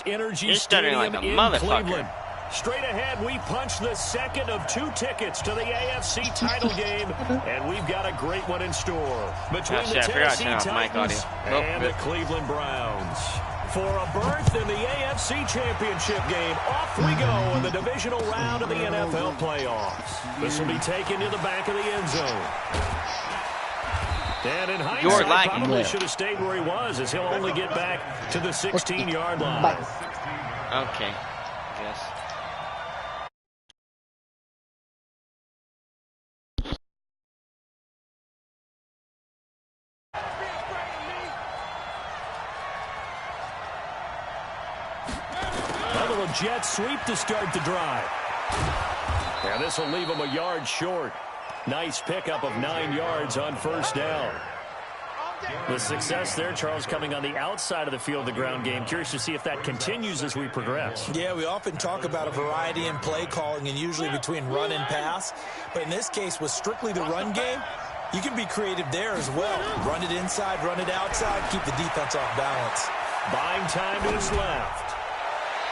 Energy Stadium like in Cleveland. Straight ahead, we punch the second of 2 tickets to the AFC title game, and we've got a great one in store between the Tennessee Titans and the Cleveland Browns. For a berth in the AFC Championship game, off we go in the divisional round of the NFL playoffs. This will be taken to the back of the end zone. And in hindsight, probably should have stayed where he was, as he'll only get back to the 16-yard line. Okay, I guess. Jet sweep to start the drive. And this will leave him a yard short. Nice pickup of 9 yards on first down. The success there, Charles, coming on the outside of the field, the ground game. Curious to see if that continues as we progress. Yeah, we often talk about a variety in play calling and usually between run and pass. But in this case, with strictly the run game, you can be creative there as well. Run it inside, run it outside, keep the defense off balance. Buying time to his left.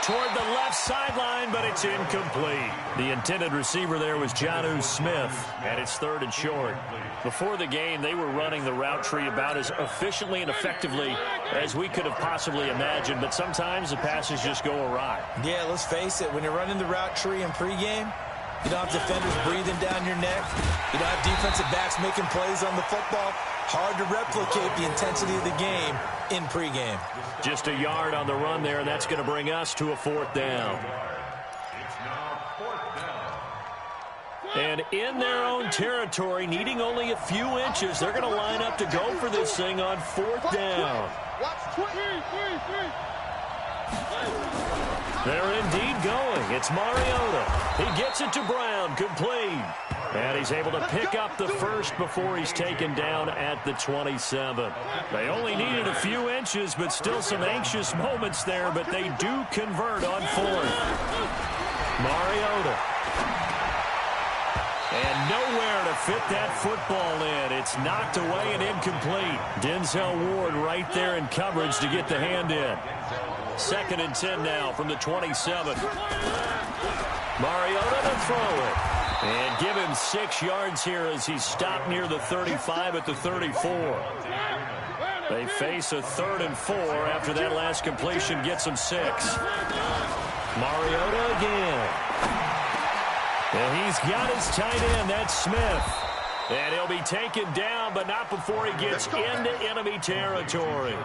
Toward the left sideline, but it's incomplete. The intended receiver there was Jonnu Smith, and it's 3rd and short. Before the game, they were running the route tree about as efficiently and effectively as we could have possibly imagined, but sometimes the passes just go awry. Yeah, let's face it, when you're running the route tree in pregame, you don't have defenders breathing down your neck. You don't have defensive backs making plays on the football. Hard to replicate the intensity of the game in pregame. Just a yard on the run there. That's going to bring us to a 4th down. And in their own territory, needing only a few inches, they're going to line up to go for this thing on 4th down. They're indeed going. It's Mariota. He gets it to Brown, complete. And he's able to pick up the first before he's taken down at the 27. They only needed a few inches, but still some anxious moments there, but they do convert on 4th. Mariota. And nowhere to fit that football in. It's knocked away and incomplete. Denzel Ward right there in coverage to get the hand in. 2nd and 10 now from the 27. Mariota to throw it. And give him 6 yards here as he's stopped near the 35 at the 34. They face a 3rd and 4 after that last completion gets him 6. Mariota again. And he's got his tight end. That's Smith. And he'll be taken down, but not before he gets into enemy territory.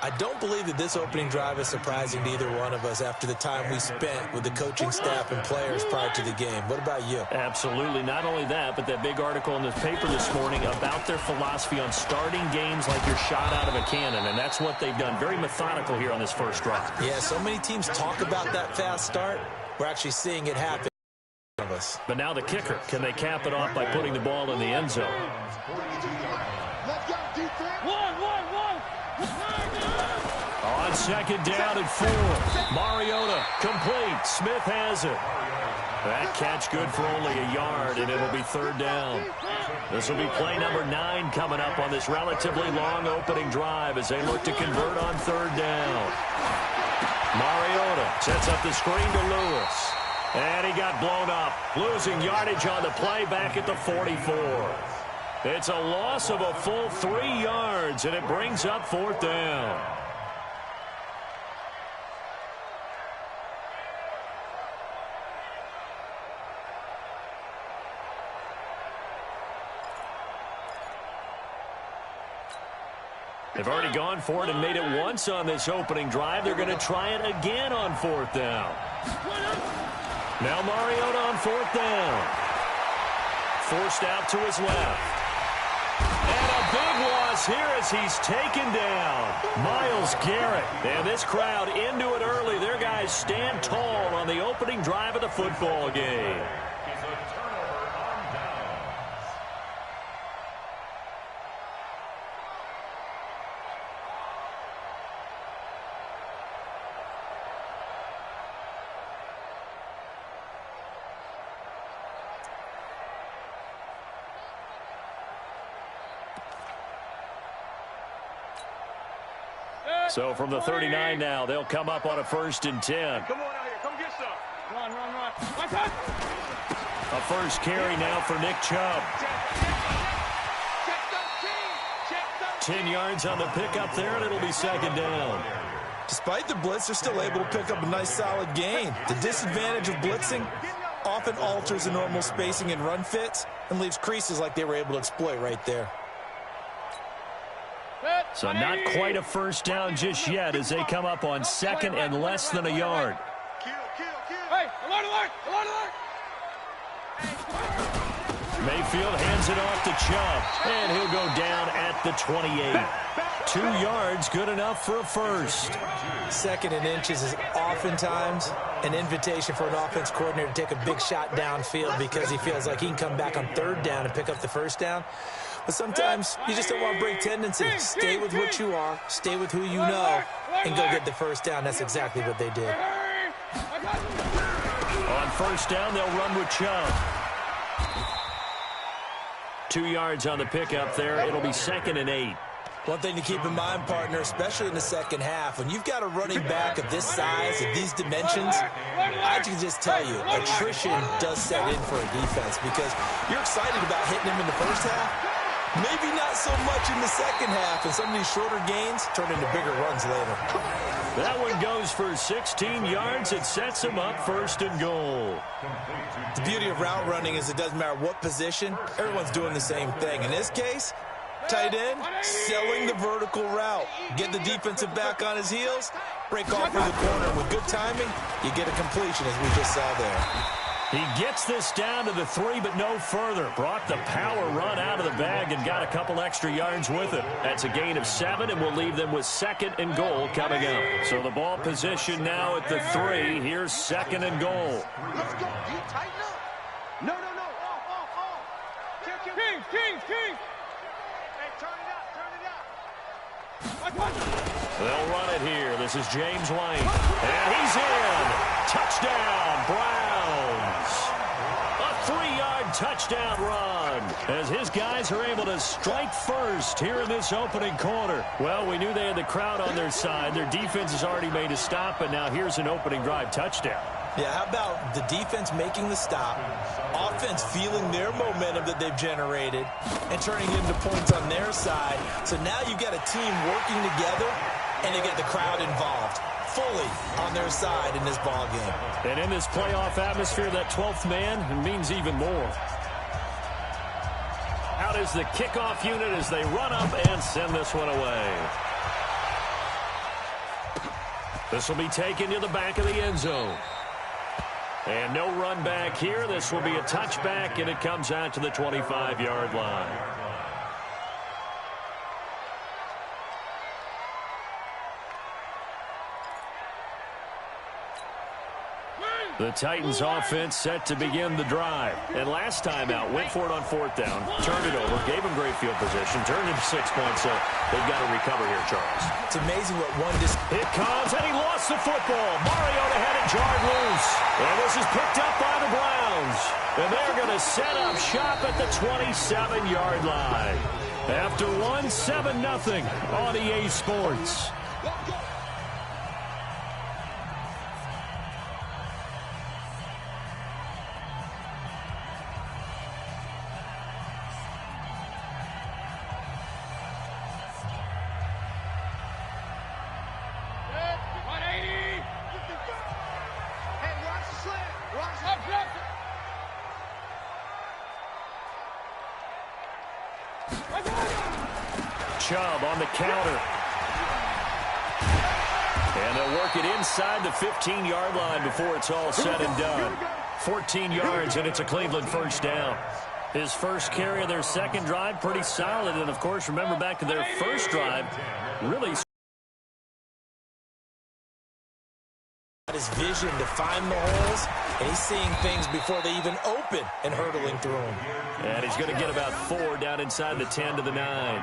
I don't believe that this opening drive is surprising to either one of us after the time we spent with the coaching staff and players prior to the game. What about you? Absolutely. Not only that, but that big article in the paper this morning about their philosophy on starting games like you're shot out of a cannon, and that's what they've done. Very methodical here on this first drive. Yeah, so many teams talk about that fast start. We're actually seeing it happen. But now the kicker. Can they cap it off by putting the ball in the end zone? On 2nd down and 4. Mariota complete. Smith has it. That catch good for only a yard, and it'll be 3rd down. This will be play number 9 coming up on this relatively long opening drive as they look to convert on 3rd down. Mariota sets up the screen to Lewis. And he got blown up, losing yardage on the play back at the 44. It's a loss of a full 3 yards, and it brings up 4th down. They've already gone for it and made it once on this opening drive. They're going to try it again on 4th down. Now Mariota on 4th down. Forced out to his left. And a big loss here as he's taken down. Myles Garrett. And this crowd into it early. Their guys stand tall on the opening drive of the football game. So from the 39 now, they'll come up on a 1st and 10. Come on out here. Come get some. Run. A first carry now for Nick Chubb. 10 yards on the pickup there, and it'll be 2nd down. Despite the blitz, they're still able to pick up a nice, solid gain. The disadvantage of blitzing often alters the normal spacing and run fits and leaves creases like they were able to exploit right there. So not quite a 1st down just yet as they come up on 2nd and less than a yard. Hey, alert! Mayfield hands it off to Chubb, and he'll go down at the 28. 2 yards, good enough for a first. 2nd and inches is oftentimes an invitation for an offense coordinator to take a big shot downfield because he feels like he can come back on 3rd down and pick up the 1st down. But sometimes you just don't want to break tendency. Stay with what you are, stay with who you know, and go get the 1st down. That's exactly what they did. On 1st down, they'll run with Chubb. 2 yards on the pickup there. It'll be 2nd and 8. One thing to keep in mind, partner, especially in the second half, when you've got a running back of this size, of these dimensions, I can just tell you, attrition does set in for a defense because you're excited about hitting him in the first half. Maybe not so much in the second half, and some of these shorter gains turn into bigger runs later. That one goes for 16 yards. It sets him up 1st and goal. The beauty of route running is it doesn't matter what position, everyone's doing the same thing. In this case, tight end, selling the vertical route. Get the defensive back on his heels, break off for the corner. With good timing, you get a completion as we just saw there. He gets this down to the 3, but no further. Brought the power run out of the bag and got a couple extra yards with it. That's a gain of 7, and we'll leave them with 2nd and goal coming up. So the ball position now at the 3. Here's 2nd and goal. Let's go. You tighten up. No. Off. King. Hey, turn it out. They'll run it here. This is James White. And he's in. Touchdown, Browns. A 3-yard touchdown run as his guys are able to strike first here in this opening quarter. Well, we knew they had the crowd on their side. Their defense has already made a stop, and now here's an opening drive touchdown. Yeah, how about the defense making the stop, offense feeling their momentum that they've generated, and turning into points on their side. So now you've got a team working together, and you get the crowd involved fully on their side in this ball game. And in this playoff atmosphere, that 12th man means even more. Out is the kickoff unit as they run up and send this one away. This will be taken to the back of the end zone. And no run back here. This will be a touchback, and it comes out to the 25-yard line. The Titans offense set to begin the drive. And last time out, went for it on 4th down, turned it over, gave them great field position, turned into 6 points, so they've got to recover here, Charles. It's amazing what one... It comes, and he lost the football. Mariota had it jarred loose. And this is picked up by the Browns. And they're going to set up shop at the 27-yard line. After 7-0 on EA Sports. Chubb on the counter. And they'll work it inside the 15-yard line before it's all said and done. 14 yards, and it's a Cleveland 1st down. His first carry of their second drive, pretty solid. And, of course, remember back to their first drive, really his vision to find the holes, and he's seeing things before they even open and hurtling through them. And he's going to get about 4 down inside the 10 to the 9.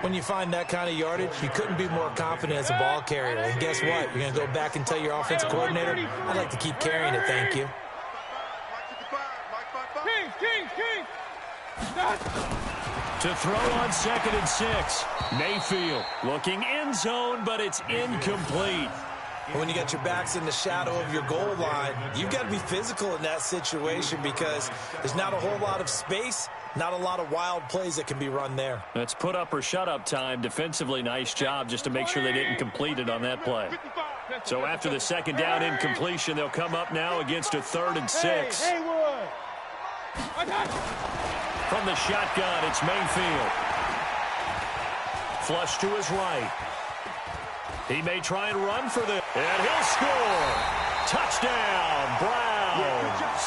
When you find that kind of yardage, you couldn't be more confident as a ball carrier. And guess what? You're going to go back and tell your offensive coordinator, I'd like to keep carrying it, thank you. To throw on 2nd and 6. Mayfield looking end zone, but it's incomplete. When you got your backs in the shadow of your goal line, you've got to be physical in that situation because there's not a whole lot of space, not a lot of wild plays that can be run there. That's put up or shut up time. Defensively, nice job just to make sure they didn't complete it on that play. So after the 2nd down incompletion, they'll come up now against a 3rd and 6. From the shotgun, it's Mayfield. Flush to his right. He may try and run for this, and he'll score. Touchdown, Browns.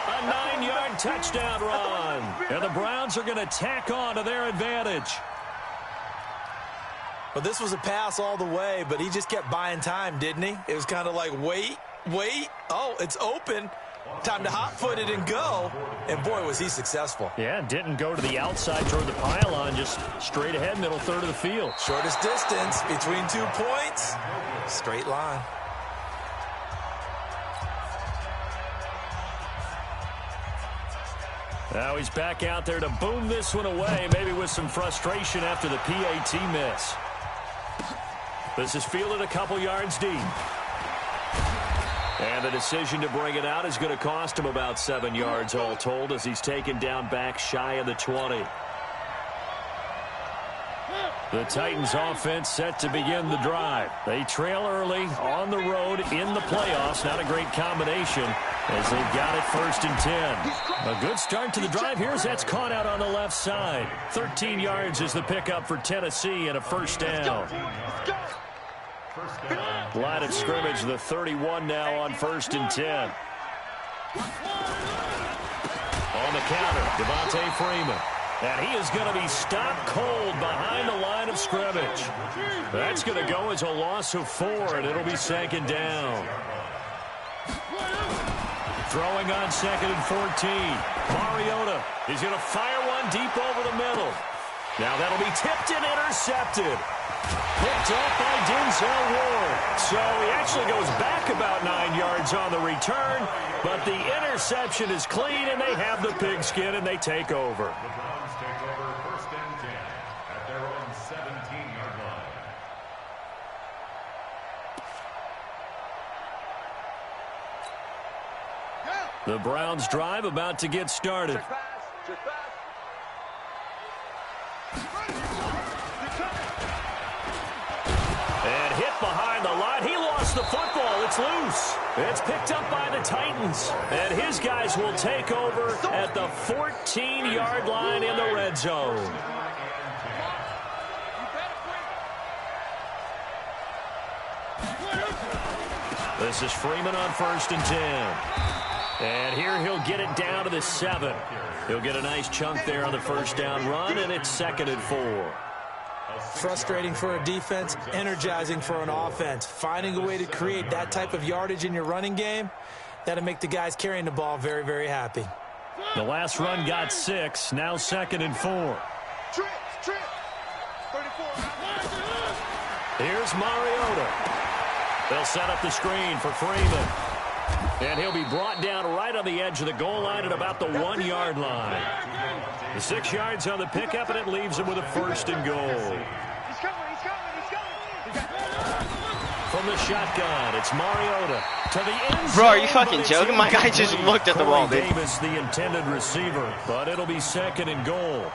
A 9-yard touchdown run. And the Browns are going to tack on to their advantage. Well, this was a pass all the way, but he just kept buying time, didn't he? It was kind of like, wait. Oh, it's open. Time to hot-foot it and go. And, boy, was he successful. Yeah, didn't go to the outside toward the pylon, just straight ahead, middle third of the field. Shortest distance between 2 points. Straight line. Now he's back out there to boom this one away, maybe with some frustration after the PAT miss. This is fielded a couple yards deep. And the decision to bring it out is going to cost him about 7 yards all told as he's taken down back shy of the 20. The Titans offense set to begin the drive. They trail early on the road in the playoffs. Not a great combination as they've got it 1st and 10. A good start to the drive here as that's caught out on the left side. 13 yards is the pickup for Tennessee and a 1st down. Line of scrimmage, the 31 now on 1st and 10. On the counter, Devontae Freeman. And he is going to be stopped cold behind the line of scrimmage. That's going to go as a loss of 4, and it'll be 2nd down. Throwing on 2nd and 14. Mariota is going to fire one deep over the middle. Now that'll be tipped and intercepted. Picked up by Denzel Ward. So he actually goes back about 9 yards on the return, but the interception is clean, and they have the pigskin, and they take over. The Browns take over 1st and 10 at their own 17-yard line. The Browns drive about to get started. And hit behind the line. He lost the football. It's loose. It's picked up by the Titans. And his guys will take over at the 14-yard line in the red zone. This is Freeman on 1st and 10. And here he'll get it down to the 7. He'll get a nice chunk there on the 1st down run, and it's 2nd and 4. Frustrating for a defense, energizing for an offense. Finding a way to create that type of yardage in your running game, that'll make the guys carrying the ball very, very happy. The last run got 6, now 2nd and 4. Trip. 34. Here's Mariota. They'll set up the screen for Freeman. And he'll be brought down right on the edge of the goal line at about the 1-yard line. The 6 yards on the pickup, and it leaves him with a 1st and goal. He's coming. From the shotgun, it's Mariota to the end zone. Bro, are you fucking joking? My guy just looked at the wall, dude. Davis, the intended receiver, but it'll be 2nd and goal.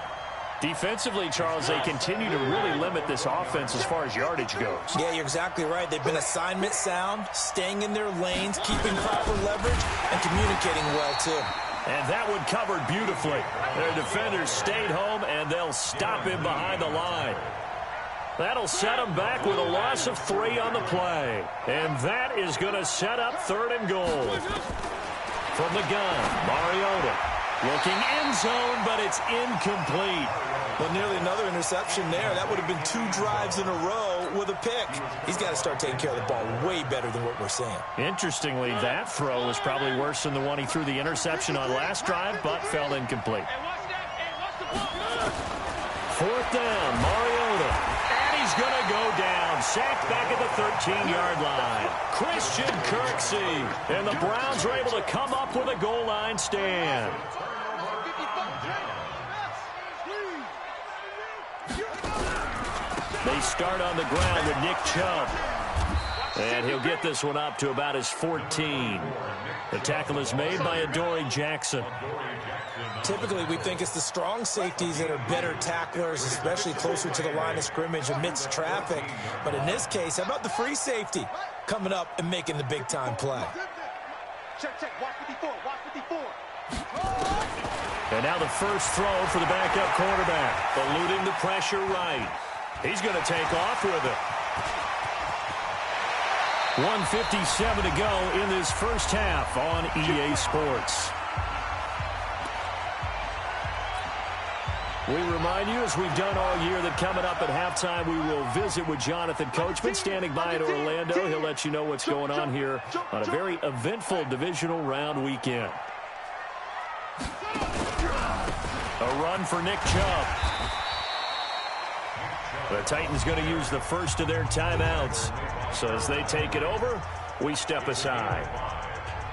Defensively, Charles, they continue to really limit this offense as far as yardage goes. Yeah, you're exactly right. They've been assignment sound, staying in their lanes, keeping proper leverage, and communicating well, too. And that one covered beautifully. Their defenders stayed home, and they'll stop him behind the line. That'll set them back with a loss of 3 on the play. And that is going to set up 3rd and goal. From the gun, Mariota looking end zone, but it's incomplete. Well, nearly another interception there. That would have been 2 drives in a row with a pick. He's got to start taking care of the ball way better than what we're seeing. Interestingly, that throw was probably worse than the one he threw the interception on last drive, but fell incomplete. 4th down, Mariota. And he's going to go down. Sacked back at the 13-yard line. Christian Kirksey. And the Browns are able to come up with a goal line stand. They start on the ground with Nick Chubb. And he'll get this one up to about his 14. The tackle is made by Adoree Jackson. Typically, we think it's the strong safeties that are better tacklers, especially closer to the line of scrimmage amidst traffic. But in this case, how about the free safety coming up and making the big-time play? Check, check. Watch 54. Watch 54. And now the first throw for the backup quarterback. Eluding the pressure right. He's going to take off with it. 1:57 to go in this first half on EA Sports. We remind you, as we've done all year, that coming up at halftime, we will visit with Jonathan Coachman, standing by in Orlando. He'll let you know what's going on here on a very eventful divisional round weekend. A run for Nick Chubb. The Titans going to use the first of their timeouts. So as they take it over, we step aside.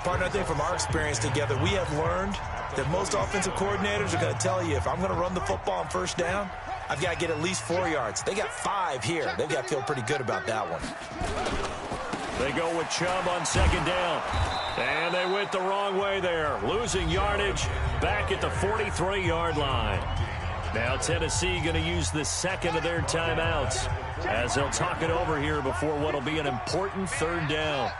Partner, I think from our experience together, we have learned that most offensive coordinators are going to tell you, if I'm going to run the football on first down, I've got to get at least 4 yards. They got 5 here. They've got to feel pretty good about that one. They go with Chubb on second down. And they went the wrong way there. Losing yardage back at the 43-yard line. Now Tennessee going to use the second of their timeouts as they'll talk it over here before what will be an important third down.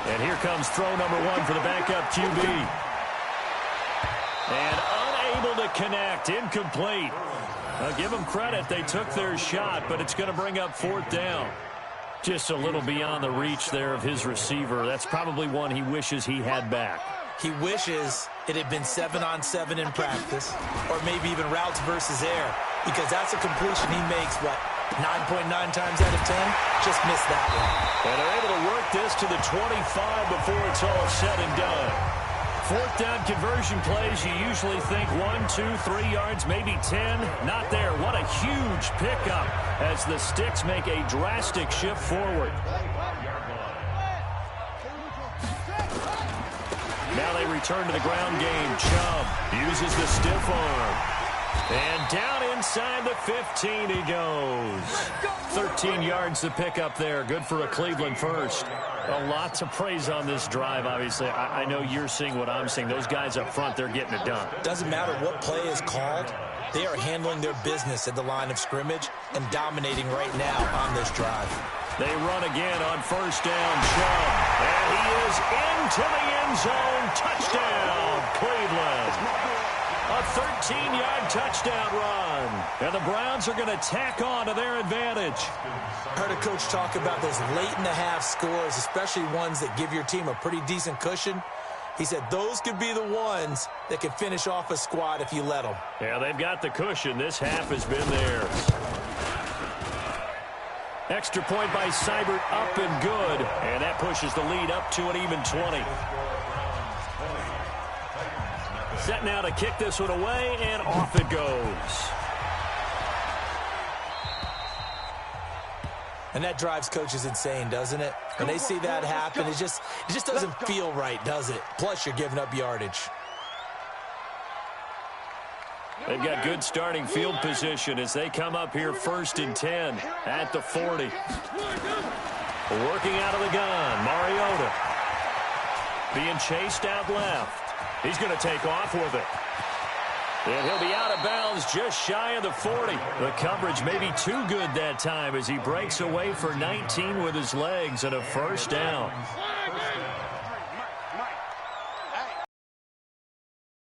And here comes throw number 1 for the backup QB. And unable to connect, incomplete. I'll give them credit, they took their shot, but it's going to bring up fourth down. Just a little beyond the reach there of his receiver. That's probably one he wishes he had back. He wishes it had been 7-on-7 in practice, or maybe even routes versus air, because that's a completion he makes, 9.9 times out of 10? Just missed that one. And they're able to work this to the 25 before it's all said and done. Fourth down conversion plays, you usually think 1, 2, 3 yards, maybe 10. Not there. What a huge pickup as the Sticks make a drastic shift forward. Now they return to the ground game. Chubb uses the stiff arm. And down inside the 15 he goes. 13 yards to pick up there. Good for a Cleveland first. A lot to praise on this drive, obviously. I know you're seeing what I'm seeing. Those guys up front, they're getting it done. Doesn't matter what play is called. They are handling their business at the line of scrimmage and dominating right now on this drive. They run again on first down. Chubb. And he is into the end zone. Touchdown, Cleveland. A 13-yard touchdown run. And the Browns are going to tack on to their advantage. I heard a coach talk about those late-in-the-half scores, especially ones that give your team a pretty decent cushion. He said those could be the ones that can finish off a squad if you let them. Yeah, they've got the cushion. This half has been theirs. Extra point by Seibert, up and good. And that pushes the lead up to an even 20. Set now to kick this one away, and off it goes. And that drives coaches insane, doesn't it? When they see that happen, it just doesn't feel right, does it? Plus, you're giving up yardage. They've got good starting field position as they come up here 1st and 10 at the 40. Working out of the gun, Mariota. Being chased out left. He's going to take off with it. And he'll be out of bounds just shy of the 40. The coverage may be too good that time as he breaks away for 19 with his legs and a first down.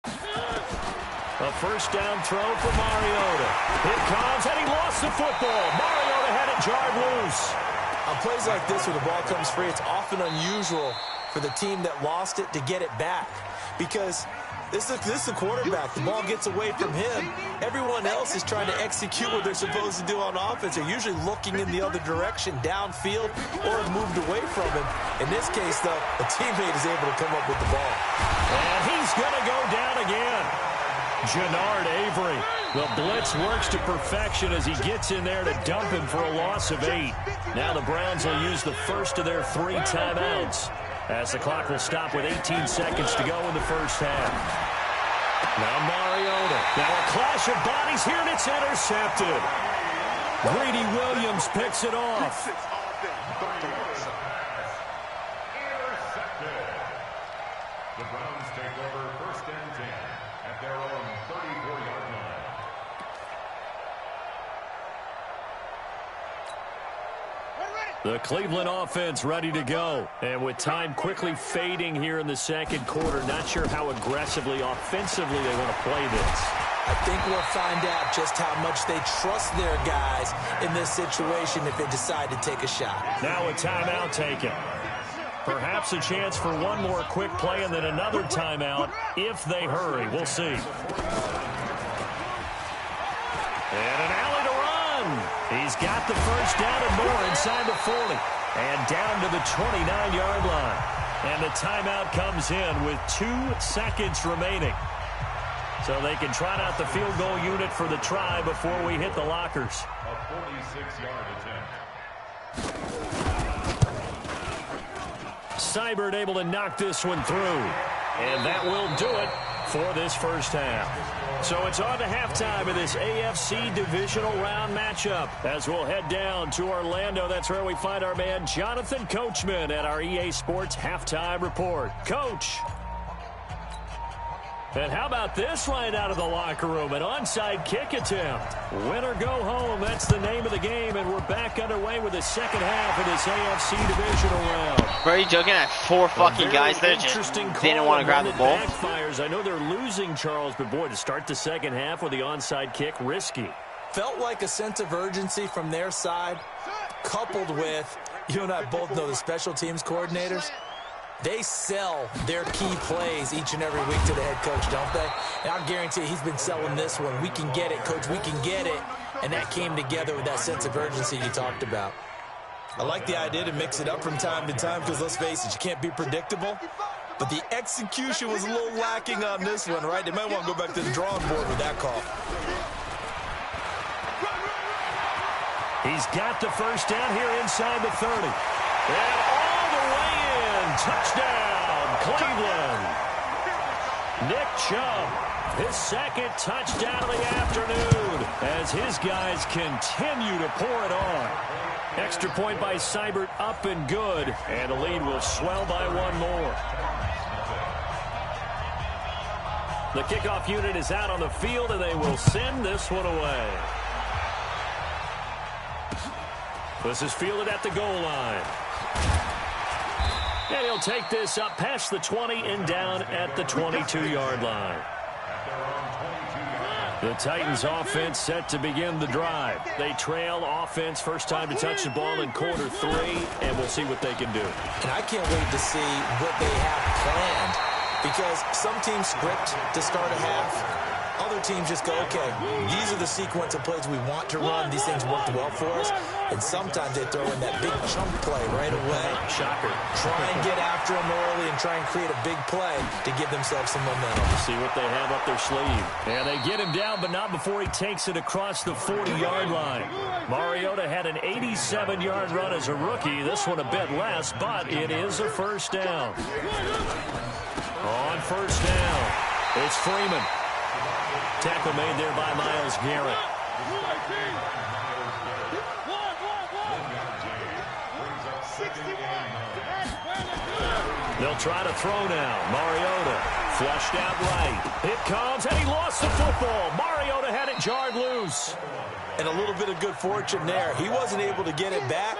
A first down throw for Mariota. Here comes, and he lost the football. Mariota had it jarred loose. On plays like this where the ball comes free, it's often unusual for the team that lost it to get it back. Because this is the quarterback. The ball gets away from him. Everyone else is trying to execute what they're supposed to do on offense. They're usually looking in the other direction, downfield, or have moved away from him. In this case, though, a teammate is able to come up with the ball. And he's going to go down again. Jannard Avery. The blitz works to perfection as he gets in there to dump him for a loss of 8. Now the Browns will use the first of their 3 timeouts. as the clock will stop with 18 seconds to go in the first half. Now Mariota. Now a clash of bodies here, and it's intercepted. Greedy Williams picks it off. Intercepted. The Browns take over 1st and 10 at their own 34-yard line. The Cleveland offense ready to go. And with time quickly fading here in the second quarter, not sure how aggressively, offensively they want to play this. I think we'll find out just how much they trust their guys in this situation if they decide to take a shot. Now a timeout taken. Perhaps a chance for one more quick play and then another timeout if they hurry. We'll see. And an alley to run. He's got the first down and more inside the 40. And down to the 29-yard line. And the timeout comes in with 2 seconds remaining. So they can trot out the field goal unit for the try before we hit the lockers. A 46-yard attempt. Seibert able to knock this one through. And that will do it for this first half. So it's on to halftime of this AFC divisional round matchup. As we'll head down to Orlando, that's where we find our man Jonathan Coachman at our EA Sports Halftime Report. Coach. And how about this right out of the locker room? An onside kick attempt. Win or go home, that's the name of the game, and we're back underway with the second half of this AFC divisional round. Bro, are you joking? I had 4 fucking guys there just didn't want to grab the ball. Backfires. I know they're losing, Charles, but boy, to start the second half with the onside kick, risky. Felt like a sense of urgency from their side, coupled with, you and I both know the special teams coordinators. They sell their key plays each and every week to the head coach, don't they? And I guarantee he's been selling this one. We can get it, coach. We can get it. And that came together with that sense of urgency you talked about. I like the idea to mix it up from time to time because, let's face it, you can't be predictable. But the execution was a little lacking on this one, right? They might want to go back to the drawing board with that call. He's got the first down here inside the 30. And all the way in. Touchdown, Cleveland. Nick Chubb, his second touchdown of the afternoon as his guys continue to pour it on. Extra point by Seibert up and good, and the lead will swell by one more. The kickoff unit is out on the field, and they will send this one away. This is fielded at the goal line. And he'll take this up past the 20 and down at the 22-yard line. The Titans offense set to begin the drive. They trail offense first time to touch the ball in quarter 3, and we'll see what they can do. And I can't wait to see what they have planned because some teams script to start a half. Other teams just go, okay, these are the sequence of plays we want to run. These things worked well for us. And sometimes they throw in that big chunk play right away. Shocker. Try and get after them early and try and create a big play to give themselves some momentum. See what they have up their sleeve. And they get him down, but not before he takes it across the 40-yard line. Mariota had an 87-yard run as a rookie. This one a bit less, but it is a first down. On first down, it's Freeman. Tackle made there by Myles Garrett. They'll try to throw now. Mariota flushed out right. It comes, and he lost the football. Mariota had it jarred loose. And a little bit of good fortune there. He wasn't able to get it back,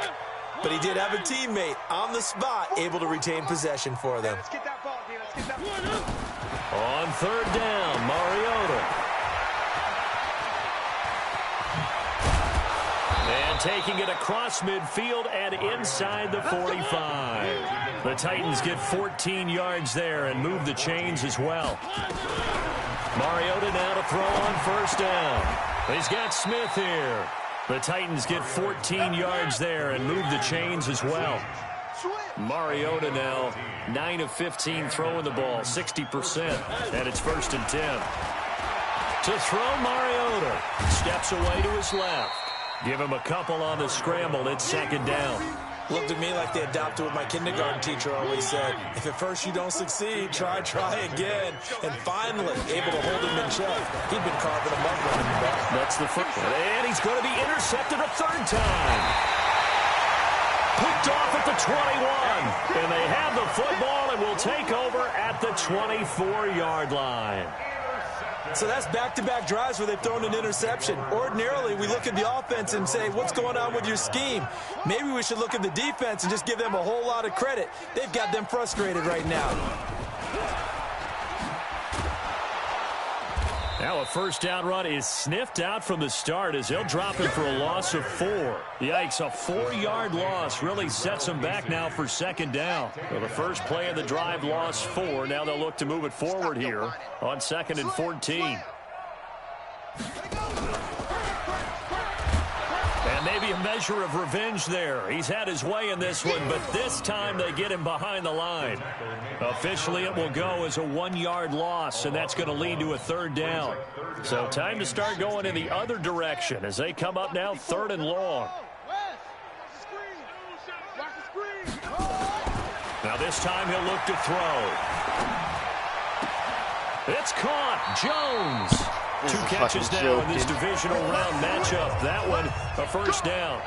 but he did have a teammate on the spot able to retain possession for them. Let's get that ball, D. Let's get that ball. On third down, Mariota. And taking it across midfield and inside the 45. The Titans get 14 yards there and move the chains as well. Mariota now to throw on first down. He's got Smith here. The Titans get 14 yards there and move the chains as well. Mariota now 9 of 15 throwing the ball, 60%, and it's first and 10. To throw, Mariota steps away to his left. Give him a couple on the scramble. It's second down. Looked at me like they adopted what my kindergarten teacher always said. If at first you don't succeed, try again. And finally, able to hold him in check. He'd been carving him up running the ball. That's the first. And he's going to be intercepted a third time. Picked off at the 21. And they have the football and will take over at the 24-yard line. So that's back-to-back drives where they've thrown an interception. Ordinarily, we look at the offense and say, what's going on with your scheme? Maybe we should look at the defense and just give them a whole lot of credit. They've got them frustrated right now. Now a first down run is sniffed out from the start as they'll drop him for a loss of 4. Yikes, a 4-yard loss really sets them back now for second down. Well, the first play of the drive lost 4. Now they'll look to move it forward here on 2nd and 14. And maybe a measure of revenge there. He's had his way in this one, but this time they get him behind the line. Officially, it will go as a 1-yard loss, and that's going to lead to a third down. So time to start going in the other direction as they come up now 3rd and long. Now this time he'll look to throw. It's caught. Jones. 2 catches now in this divisional round matchup. That one, a first down.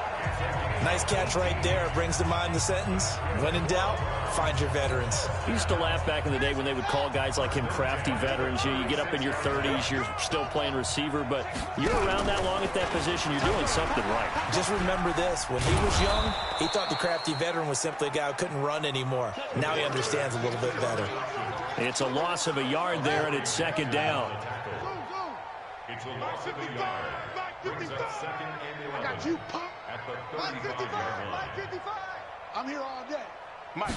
Nice catch right there. Brings to mind the sentence, when in doubt, find your veterans. I used to laugh back in the day when they would call guys like him crafty veterans. You get up in your 30s, you're still playing receiver, but you're around that long at that position, you're doing something right. Just remember this. When he was young, he thought the crafty veteran was simply a guy who couldn't run anymore. Now he understands a little bit better. It's a loss of a yard there, and it's second down. It's a loss of a yard. Brings up 2nd and 11. I got you, punk. At the 35-yard line. I'm here all day. Mike.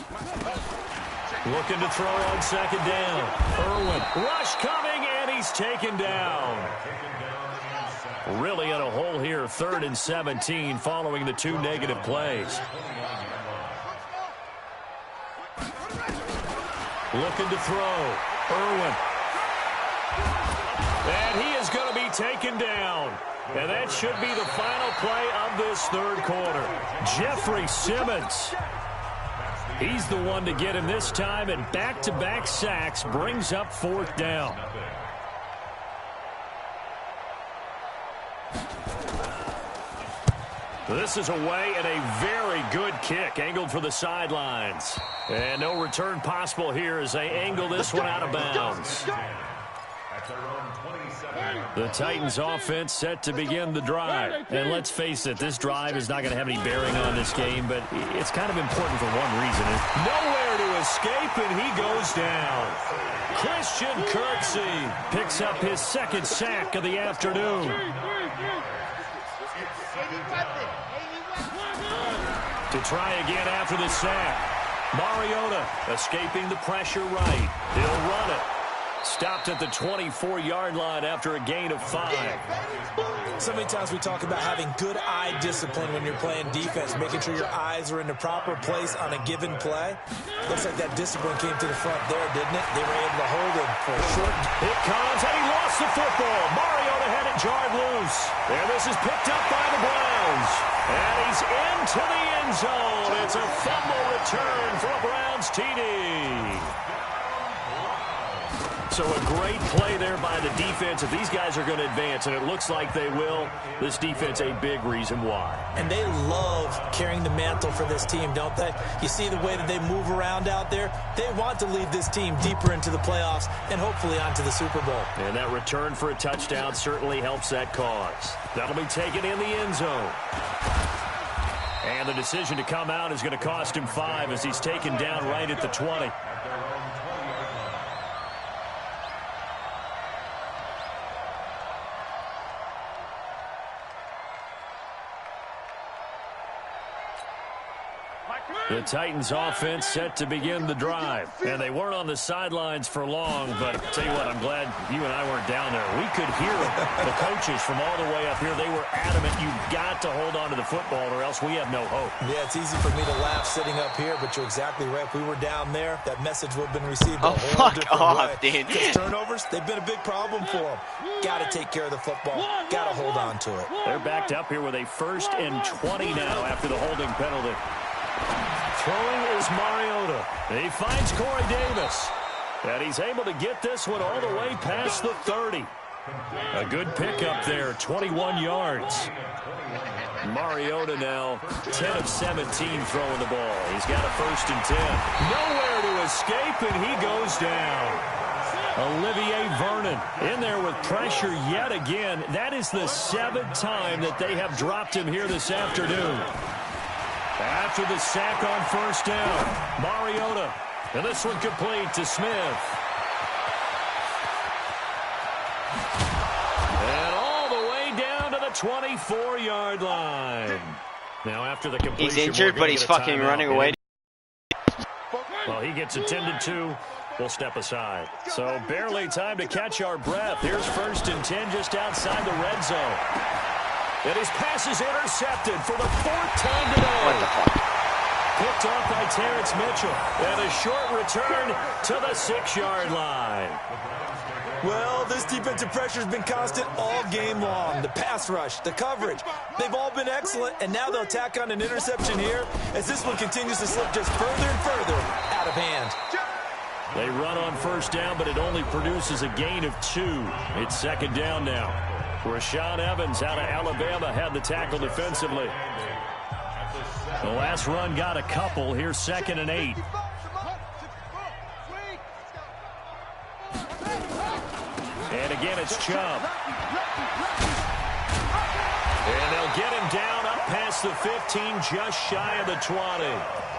Looking to throw on second down. Irwin, rush coming, and he's taken down. Really in a hole here, 3rd and 17, following the 2 negative plays. Looking to throw. Irwin. And he is going to be taken down. And that should be the final play of this 3rd quarter. Jeffrey Simmons. He's the one to get him this time, and back-to-back sacks brings up 4th down. This is away, and a very good kick angled for the sidelines. And no return possible here as they angle this one out of bounds. The Titans offense set to begin the drive. And let's face it, this drive is not going to have any bearing on this game, but it's kind of important for one reason. Nowhere to escape, and he goes down. Christian Kirksey picks up his 2nd sack of the afternoon. To try again after the sack. Mariota escaping the pressure right. He'll run it. Stopped at the 24-yard line after a gain of 5. So many times we talk about having good eye discipline when you're playing defense, making sure your eyes are in the proper place on a given play. Looks like that discipline came to the front there, didn't it? They were able to hold him for a short. It comes, and he lost the football. Mariota had it jarred loose. And this is picked up by the Browns. And he's into the end zone. It's a fumble return for a Browns TD. So a great play there by the defense. If these guys are going to advance, and it looks like they will, this defense a big reason why. And they love carrying the mantle for this team, don't they? You see the way that they move around out there? They want to lead this team deeper into the playoffs and hopefully onto the Super Bowl. And that return for a touchdown certainly helps that cause. That'll be taken in the end zone. And the decision to come out is going to cost him 5 as he's taken down right at the 20. The Titans offense set to begin the drive. And they weren't on the sidelines for long, but I'll tell you what, I'm glad you and I weren't down there. We could hear the coaches from all the way up here. They were adamant, you've got to hold on to the football or else we have no hope. Yeah, it's easy for me to laugh sitting up here, but you're exactly right. If we were down there, that message would have been received a whole different way. Dude. Because turnovers, they've been a big problem for them. Got to take care of the football. Got to hold on to it. They're backed up here with a 1st and 20 now after the holding penalty. Throwing is Mariota. He finds Corey Davis. And he's able to get this one all the way past the 30. A good pickup there, 21 yards. Mariota now 10 of 17 throwing the ball. He's got a 1st and 10. Nowhere to escape, and he goes down. Olivier Vernon in there with pressure yet again. That is the 7th time that they have dropped him here this afternoon. After the sack on 1st down, Mariota. And this one complete to Smith. And all the way down to the 24-yard line. Now after the completion, he's injured, but he's fucking running away. Well, he gets attended to. We'll step aside. So barely time to catch our breath. Here's 1st and 10 just outside the red zone. And his pass is intercepted for the 4th time today. What the fuck? Picked off by Terrence Mitchell. And a short return to the 6-yard line. Well, this defensive pressure has been constant all game long. The pass rush, the coverage, they've all been excellent. And now they'll tack on an interception here as this one continues to slip just further and further out of hand. They run on 1st down, but it only produces a gain of 2. It's 2nd down now. Rashaan Evans out of Alabama had the tackle defensively. The last run got a couple. Here's 2nd and 8. And again, it's Chubb. And they'll get him down up past the 15, just shy of the 20.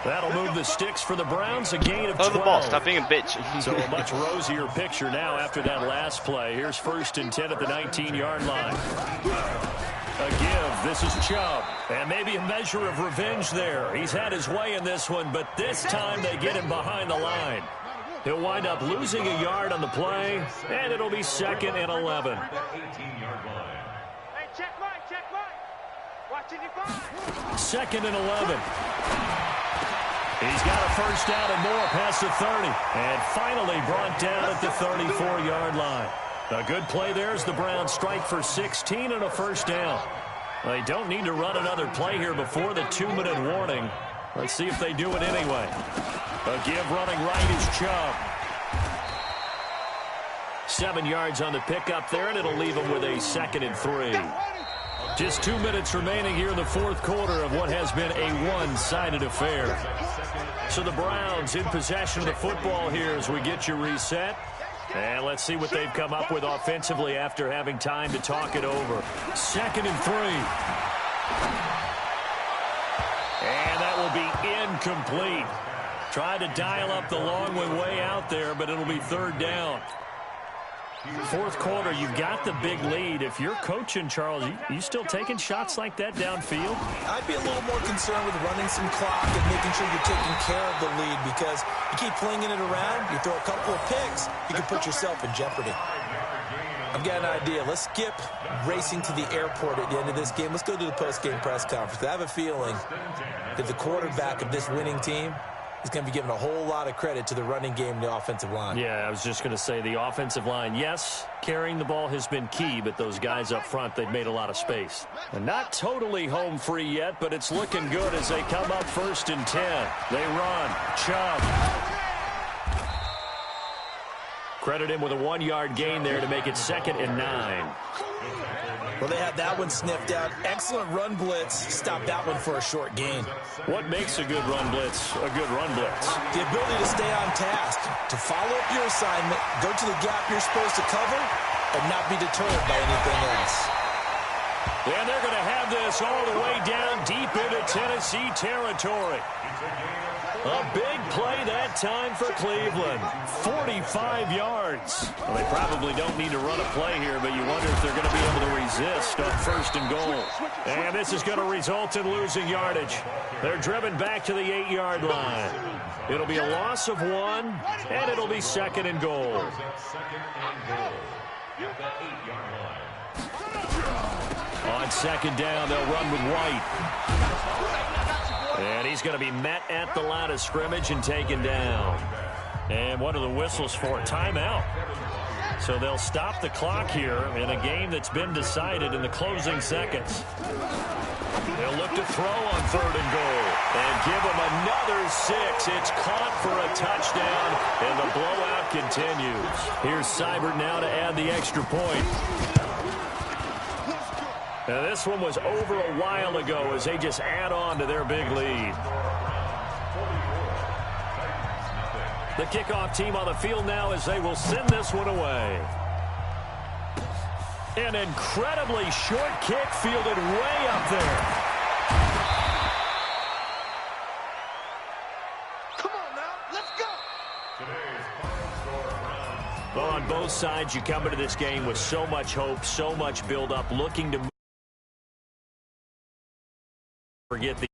That'll move the sticks for the Browns, a gain of 12. The ball. Stop being a bitch. So a much rosier picture now after that last play. Here's 1st and 10 at the 19-yard line. A give. This is Chubb. And maybe a measure of revenge there. He's had his way in this one, but this time they get him behind the line. He'll wind up losing a yard on the play, and it'll be 2nd and 11. Hey, check right. Watching your five. 2nd and 11. He's got a 1st down and more past the 30. And finally brought down at the 34-yard line. A good play there as the Browns strike for 16 and a 1st down. They don't need to run another play here before the 2-minute warning. Let's see if they do it anyway. A give running right is Chubb. 7 yards on the pickup there, and it'll leave him with a 2nd and 3. Just 2 minutes remaining here in the 4th quarter of what has been a one-sided affair. So the Browns in possession of the football here as we get you reset. And let's see what they've come up with offensively after having time to talk it over. 2nd and 3. And that will be incomplete. Tried to dial up the long way out there, but it'll be 3rd down. 4th quarter, you've got the big lead. If you're coaching, Charles, you still taking shots like that downfield? I'd be a little more concerned with running some clock and making sure you're taking care of the lead, because you keep flinging it around, you throw a couple of picks, you can put yourself in jeopardy. I've got an idea. Let's skip racing to the airport at the end of this game. Let's go to the post-game press conference. I have a feeling that the quarterback of this winning team is going to be given a whole lot of credit to the running game and the offensive line. Yeah, I was just going to say the offensive line, yes, carrying the ball has been key, but those guys up front, they've made a lot of space. And not totally home free yet, but it's looking good as they come up 1st and 10. They run. Chubb. Credit him with a 1-yard gain there to make it 2nd and 9. Well, they had that one sniffed out. Excellent run blitz. Stopped that one for a short gain. What makes a good run blitz a good run blitz? The ability to stay on task, to follow up your assignment, go to the gap you're supposed to cover, and not be deterred by anything else. And they're going to have this all the way down deep into Tennessee territory. A big play that time for Cleveland. 45 yards. Well, they probably don't need to run a play here, but you wonder if they're going to be able to resist on 1st and goal. And this is going to result in losing yardage. They're driven back to the 8-yard line. It'll be a loss of 1, and it'll be 2nd and goal. On 2nd down, they'll run with White. And he's going to be met at the line of scrimmage and taken down. And what are the whistles for? Timeout. So they'll stop the clock here in a game that's been decided in the closing seconds. They'll look to throw on 3rd and goal and give them another 6. It's caught for a touchdown, and the blowout continues. Here's Seibert now to add the extra point. Now this one was over a while ago as they just add on to their big lead. The kickoff team on the field now as they will send this one away. An incredibly short kick fielded way up there. Come on now, let's go. Well, on both sides, you come into this game with so much hope, so much build-up, looking to forget the